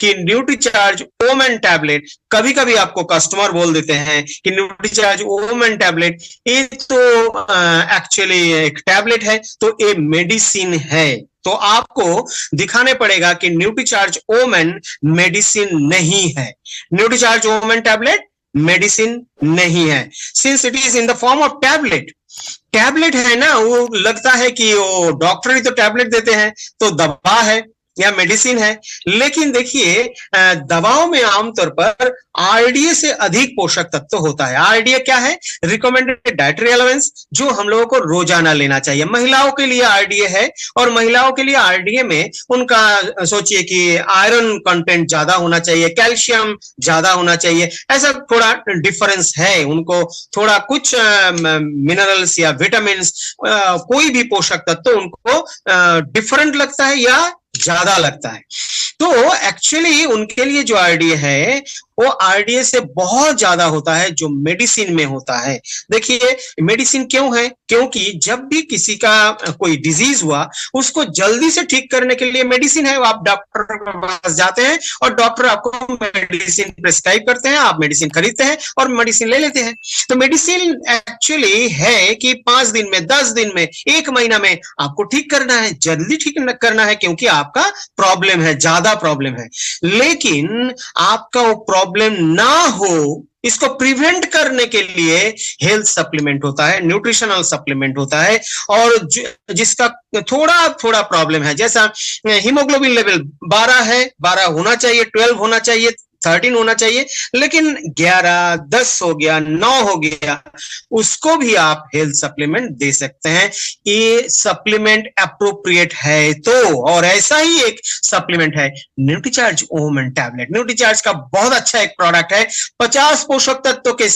कि Nutricharge woman tablet, कभी कभी आपको कस्टमर बोल देते हैं कि न्यूट्रीचार्ज ओमेन टैबलेट ये तो एक्चुअली एक टैबलेट है, तो ये मेडिसिन है। तो आपको दिखाने पड़ेगा कि न्यूट्रीचार्ज ओमेन मेडिसिन नहीं है, न्यूट्रीचार्ज ओमेन टैबलेट मेडिसिन नहीं है, since it is in the form of tablet. Tablet है ना, वो लगता है कि वो डॉक्टर ही तो टैबलेट देते हैं, तो दवा है या मेडिसिन है। लेकिन देखिए दवाओं में आमतौर पर आरडीए से अधिक पोषक तत्व होता है। आरडीए क्या है? रिकमेंडेड डाइटरी अलाउंस, जो हम लोगों को रोजाना लेना चाहिए। महिलाओं के लिए आरडीए है, और महिलाओं के लिए आरडीए में उनका सोचिए कि आयरन कंटेंट ज्यादा होना चाहिए, कैल्शियम ज्यादा होना चाहिए, ऐसा थोड़ा डिफरेंस है। उनको थोड़ा कुछ मिनरल्स या विटामिन कोई भी पोषक तत्व उनको डिफरेंट लगता है या ज्यादा लगता है। तो एक्चुअली उनके लिए जो आरडीए है वो आरडीए से बहुत ज्यादा होता है जो मेडिसिन में होता है। देखिए मेडिसिन क्यों है? क्योंकि जब भी किसी का कोई डिजीज हुआ उसको जल्दी से ठीक करने के लिए मेडिसिन है। आप डॉक्टर के पास जाते हैं और डॉक्टर आपको मेडिसिन प्रिस्क्राइब करते हैं, आप मेडिसिन खरीदते हैं और मेडिसिन ले लेते हैं। तो मेडिसिन एक्चुअली है कि 5 दिन में, 10 दिन में, 1 महीना में आपको ठीक करना है, जल्दी ठीक करना है, क्योंकि आपका प्रॉब्लम है, ज्यादा प्रॉब्लम है। लेकिन आपका वो प्रॉब्लम ना हो, इसको प्रिवेंट करने के लिए हेल्थ सप्लीमेंट होता है, न्यूट्रिशनल सप्लीमेंट होता है। और जिसका थोड़ा थोड़ा प्रॉब्लम है, जैसा हीमोग्लोबिन लेवल 12 है, 12 होना चाहिए, 12 होना चाहिए, 13 होना चाहिए, लेकिन 11, 10 हो गया, 9 हो गया, उसको भी आप हेल्थ सप्लीमेंट दे सकते हैं। ये सप्लीमेंट अप्रोप्रिएट है तो, और ऐसा ही एक सप्लीमेंट है न्यूट्रीचार्ज ओमेन टैबलेट। न्यूट्रीचार्ज का बहुत अच्छा एक प्रोडक्ट है, 50 पोषक तत्वों के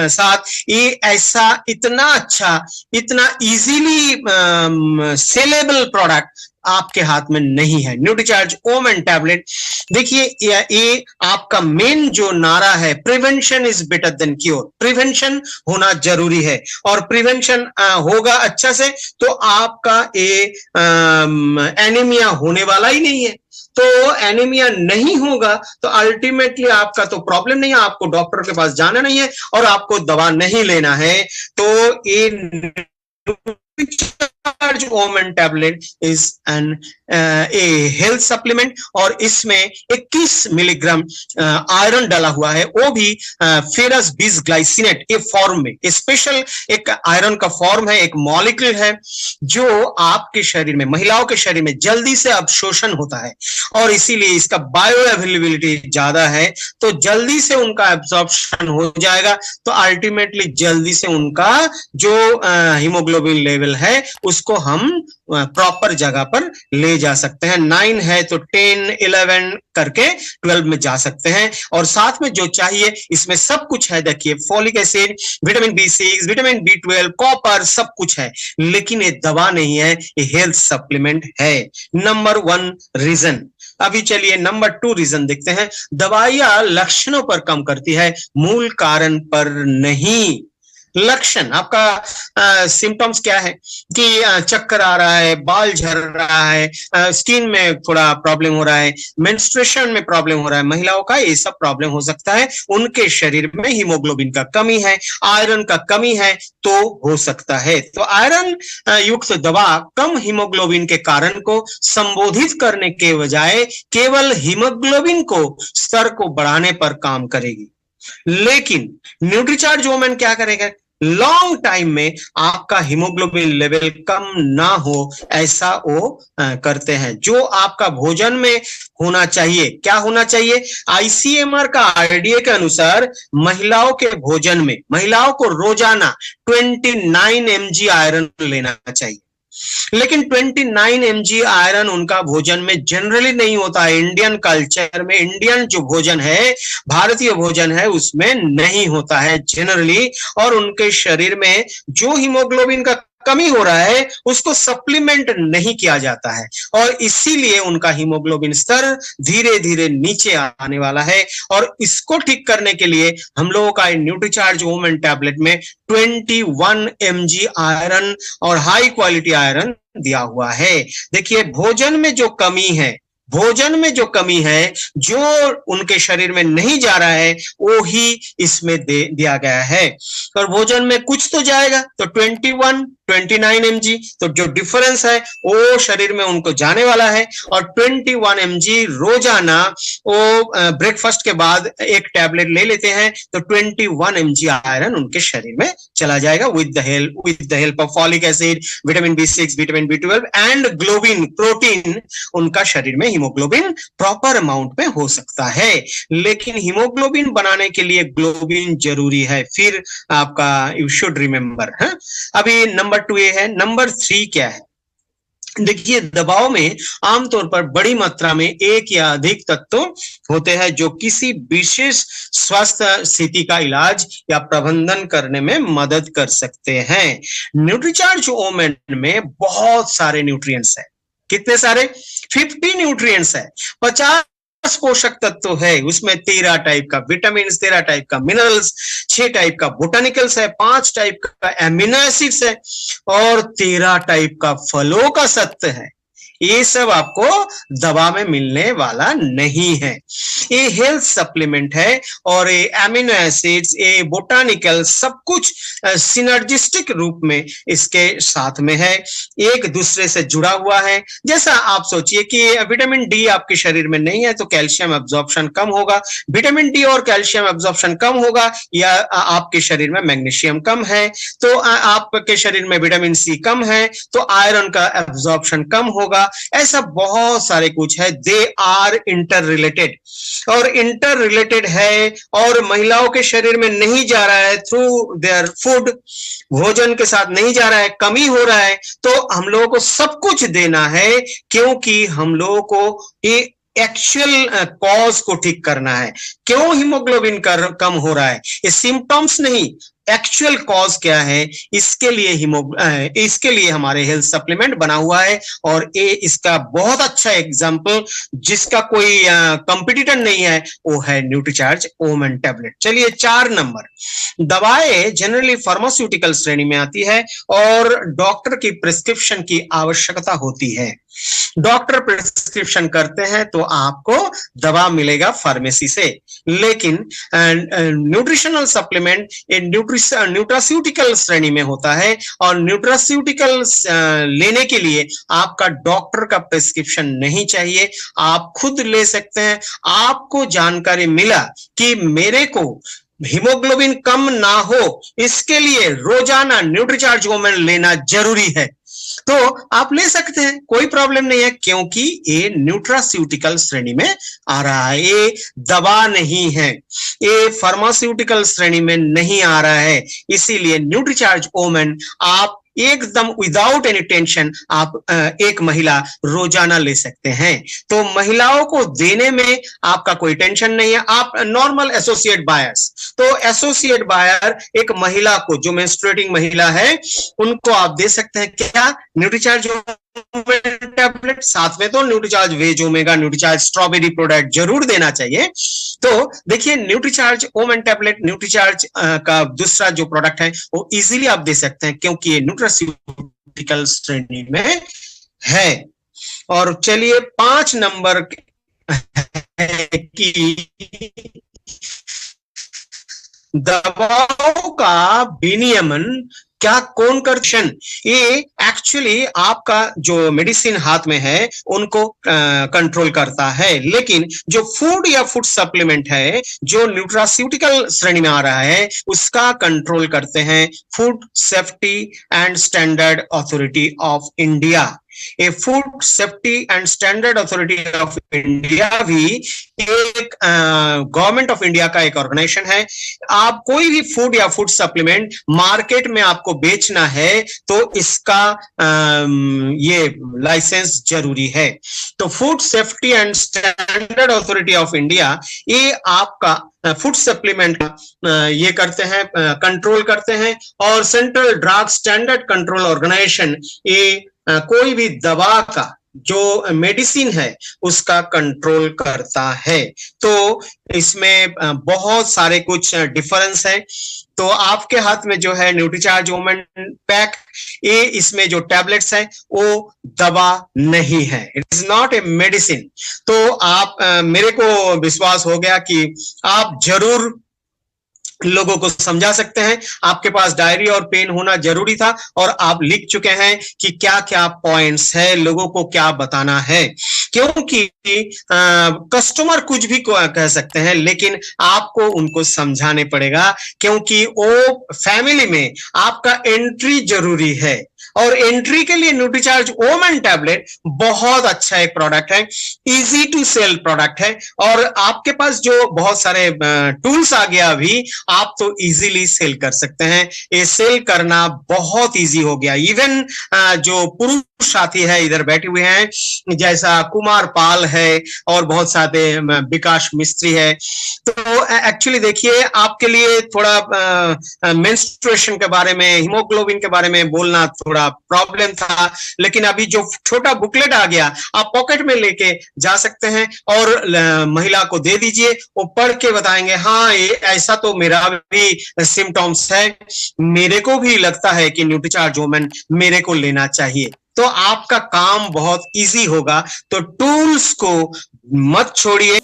साथ ये ऐसा इतना अच्छा, इतना इजीली सेलेबल प्रोडक्ट आपके हाथ में नहीं है। न्यूट्रीचार्ज ओमेन टैबलेट, देखिए ये आपका मेन जो नारा है, prevention is better than cure. Prevention होना जरूरी है, और प्रिवेंशन होगा अच्छा से तो आपका ये एनीमिया होने वाला ही नहीं है। तो एनीमिया नहीं होगा तो अल्टीमेटली आपका तो प्रॉब्लम नहीं है, आपको डॉक्टर के पास जाना नहीं है और आपको दवा नहीं लेना है। तो ये Nutricharge woman tablet is an a health supplement, और इसमें 21 मिलीग्राम आयरन डाला हुआ है, वो भी फेरस बिसग्लाइसिनेट के फॉर्म में। स्पेशल एक आयरन का फॉर्म है, एक मॉलिक्यूल है जो आपके शरीर में, महिलाओं के शरीर में जल्दी से अवशोषण होता है, और इसीलिए इसका बायो अवेलेबिलिटी ज्यादा है, तो जल्दी से उनका एब्जॉर्प्शन हो जाएगा। तो अल्टीमेटली जल्दी से उनका जो हीमोग्लोबिन लेवल है उसको हम प्रॉपर जगह पर ले जा सकते हैं। 9 है तो 10, 11 करके 12 में जा सकते हैं। और साथ में जो चाहिए इसमें सब कुछ है, देखिए folic acid, vitamin B6, vitamin B12, copper, सब कुछ है। लेकिन ये दवा नहीं है, ये हेल्थ सप्लीमेंट है। Number 1 reason. अभी चलिए नंबर 2 रीजन देखते हैं। दवाइयां लक्षणों पर कम करती है, मूल कारण पर नहीं। लक्षण आपका सिम्टम्स क्या है कि चक्कर आ रहा है, बाल झड़ रहा है, स्किन में थोड़ा प्रॉब्लम हो रहा है, मेंस्ट्रुएशन में प्रॉब्लम हो रहा है, महिलाओं का ये सब प्रॉब्लम हो सकता है। उनके शरीर में हीमोग्लोबिन का कमी है, आयरन का कमी है, तो हो सकता है। तो आयरन युक्त दवा कम हीमोग्लोबिन के कारण को संबोधित करने के बजाय केवल हीमोग्लोबिन को स्तर को बढ़ाने पर काम करेगी। लेकिन न्यूट्रीचार्ज ओमेन क्या करेगा? लॉन्ग टाइम में आपका हीमोग्लोबिन लेवल कम ना हो ऐसा वो करते हैं। जो आपका भोजन में होना चाहिए, क्या होना चाहिए? आईसीएमआर का आरडीए के अनुसार महिलाओं के भोजन में, महिलाओं को रोजाना 29 mg आयरन लेना चाहिए। लेकिन 29 mg आयरन उनका भोजन में जनरली नहीं होता है। इंडियन कल्चर में, इंडियन जो भोजन है, भारतीय भोजन है, उसमें नहीं होता है जनरली। और उनके शरीर में जो हीमोग्लोबिन का कमी हो रहा है उसको सप्लीमेंट नहीं किया जाता है, और इसीलिए उनका हीमोग्लोबिन स्तर धीरे धीरे नीचे आने वाला है। और इसको ठीक करने के लिए हम लोगों का न्यूट्रीचार्ज ओमेन टैबलेट में 21 mg आयरन और हाई क्वालिटी आयरन दिया हुआ है। देखिए भोजन में जो कमी है, भोजन में जो कमी है, जो उनके शरीर में नहीं जा रहा है, वो ही इसमें दिया गया है। और भोजन में कुछ तो जाएगा, तो 21 29 mg, तो जो डिफरेंस है वो शरीर में उनको जाने वाला है। और 21 mg रोजाना वो ब्रेकफास्ट के बाद एक टैबलेट ले लेते हैं, तो 21 mg आयरन उनके शरीर में चला जाएगा with the help of folic acid, vitamin B6, vitamin B12 and globin, protein. उनका शरीर में हीमोग्लोबिन प्रॉपर अमाउंट में हो सकता है, लेकिन हीमोग्लोबिन बनाने के लिए ग्लोबिन जरूरी है। फिर आपका यू शुड रिमेंबर। अभी नंबर 2 ये है। नंबर 3 क्या है? देखिए, दबाव में आमतौर पर बड़ी मात्रा में एक या अधिक तत्व होते हैं जो किसी विशेष स्वास्थ्य स्थिति का इलाज या प्रबंधन करने में मदद कर सकते हैं। न्यूट्रीचार्ज ओमेन में बहुत सारे न्यूट्रिएंट्स हैं। कितने सारे? 50 न्यूट्रिएंट्स है, 50 पोषक तत्व है। उसमें 13 टाइप का विटामिन, 13 टाइप का मिनरल्स, 6 टाइप का बोटानिकल्स है, 5 टाइप का एमिनो एसिड्स है और 13 टाइप का फलों का सत्व है। ये सब आपको दवा में मिलने वाला नहीं है। ये हेल्थ सप्लीमेंट है और ये एमिनो एसिड्स, ये बोटानिकल, सब कुछ सिनर्जिस्टिक रूप में इसके साथ में है, एक दूसरे से जुड़ा हुआ है। जैसा आप सोचिए कि विटामिन डी आपके शरीर में नहीं है तो कैल्शियम एब्जॉर्प्शन कम होगा, विटामिन डी और कैल्शियम एब्जॉर्प्शन कम होगा, या आपके शरीर में मैग्नीशियम कम है तो आपके शरीर में विटामिन सी कम है तो आयरन का एब्जॉर्प्शन कम होगा। ऐसा बहुत सारे कुछ है। दे आर इंटर रिलेटेड, और इंटर रिलेटेड है और महिलाओं के शरीर में नहीं जा रहा है थ्रू देयर फूड, भोजन के साथ नहीं जा रहा है, कमी हो रहा है, तो हम लोगों को सब कुछ देना है, क्योंकि हम लोगों को ये एक्चुअल कॉज को ठीक करना है। क्यों हीमोग्लोबिन कम हो रहा है, ये सिम्टम्स नहीं, एक्चुअल कॉज क्या है, इसके लिए हमारे हेल्थ सप्लीमेंट बना हुआ है। और ये इसका बहुत अच्छा एग्जांपल जिसका कोई कंपटीटर नहीं है वो है न्यूट्रीचार्ज ओमेन टैबलेट। चलिए 4 नंबर, दवाएं जनरली फार्मास्यूटिकल श्रेणी में आती है और डॉक्टर की प्रिस्क्रिप्शन की आवश्यकता होती है। डॉक्टर प्रिस्क्रिप्शन करते हैं तो आपको दवा मिलेगा फार्मेसी से, लेकिन न्यूट्रिशनल सप्लीमेंट न्यूट्रास्यूटिकल श्रेणी में होता है और न्यूट्रास्यूटिकल लेने के लिए आपका डॉक्टर का प्रिस्क्रिप्शन नहीं चाहिए, आप खुद ले सकते हैं। आपको जानकारी मिला कि मेरे को हीमोग्लोबिन कम ना हो, इसके लिए रोजाना न्यूट्रीचार्ज ओमेन लेना जरूरी है, तो आप ले सकते हैं, कोई प्रॉब्लम नहीं है, क्योंकि ये न्यूट्रास्यूटिकल श्रेणी में आ रहा है, ये दवा नहीं है, ये फार्मास्यूटिकल श्रेणी में नहीं आ रहा है। इसीलिए न्यूट्रीचार्ज ओमेन आप एकदम विदाउट एनी टेंशन आप एक महिला रोजाना ले सकते हैं। तो महिलाओं को देने में आपका कोई टेंशन नहीं है। आप नॉर्मल एसोसिएट बायर्स, तो एसोसिएट बायर एक महिला को, जो मेंस्ट्रुएटिंग महिला है, उनको आप दे सकते हैं क्या, न्यूट्रीचार्ज टैबलेट, साथ में तो Nutricharge veg omega, Nutricharge strawberry product जरूर देना चाहिए। तो देखिए, न्यूट्रीचार्ज ओमेन टैबलेट, न्यूट्रीचार्ज का दूसरा जो प्रोडक्ट है वो इजीली आप दे सकते हैं क्योंकि ये न्यूट्रास्यूटिकल श्रेणी में है। और चलिए 5 नंबर की दवाओं का विनियमन क्या कौन करते, ये एक्चुअली आपका जो मेडिसिन हाथ में है उनको कंट्रोल करता है, लेकिन जो फूड या फूड सप्लीमेंट है जो न्यूट्रास्यूटिकल श्रेणी में आ रहा है उसका कंट्रोल करते हैं food safety and standard authority of India. A food safety and standard authority of India भी एक गवर्नमेंट ऑफ इंडिया का एक ऑर्गेनाइजेशन है। आप कोई भी फूड या फूड सप्लीमेंट मार्केट में आपको बेचना है तो इसका ये लाइसेंस जरूरी है। तो food safety and standard authority of India ये आपका फूड सप्लीमेंट ये करते हैं, कंट्रोल करते हैं। और central drug standard control organisation ये कोई भी दवा का जो मेडिसिन है उसका कंट्रोल करता है। तो इसमें बहुत सारे कुछ डिफरेंस है। तो आपके हाथ में जो है न्यूट्रीचार्ज वुमेन पैक, ये इसमें जो टैबलेट्स है वो दवा नहीं है, it is not a medicine. तो आप मेरे को विश्वास हो गया कि आप जरूर लोगों को समझा सकते हैं। आपके पास डायरी और पेन होना जरूरी था और आप लिख चुके हैं कि क्या क्या पॉइंट्स है, लोगों को क्या बताना है, क्योंकि कस्टमर कुछ भी कह सकते हैं लेकिन आपको उनको समझाने पड़ेगा, क्योंकि वो फैमिली में आपका एंट्री जरूरी है। और एंट्री के लिए न्यूट्रीचार्ज वुमेन टैबलेट बहुत अच्छा एक प्रोडक्ट है, इजी टू सेल प्रोडक्ट है, और आपके पास जो बहुत सारे टूल्स आ गया अभी, आप तो इजीली सेल कर सकते हैं। ये सेल करना बहुत इजी हो गया। इवन जो पुरुष साथी है इधर बैठे हुए हैं, जैसा कुमार पाल है और बहुत सारे विकास मिस्त्री है, तो एक्चुअली देखिए आपके लिए थोड़ा मेंस्ट्रुएशन के बारे में, हीमोग्लोबिन के बारे में बोलना थोड़ा प्रॉब्लम था, लेकिन अभी जो छोटा बुकलेट आ गया आप पॉकेट में लेके जा सकते हैं और महिला को दे दीजिए, वो पढ़ के बताएंगे हाँ ये ऐसा तो मेरा भी सिम्टम्स है, मेरे को भी लगता है कि न्यूट्रीचार्ज वुमेन मेरे को लेना चाहिए। तो आपका काम बहुत इजी होगा। तो टूल्स को मत छोड़िए।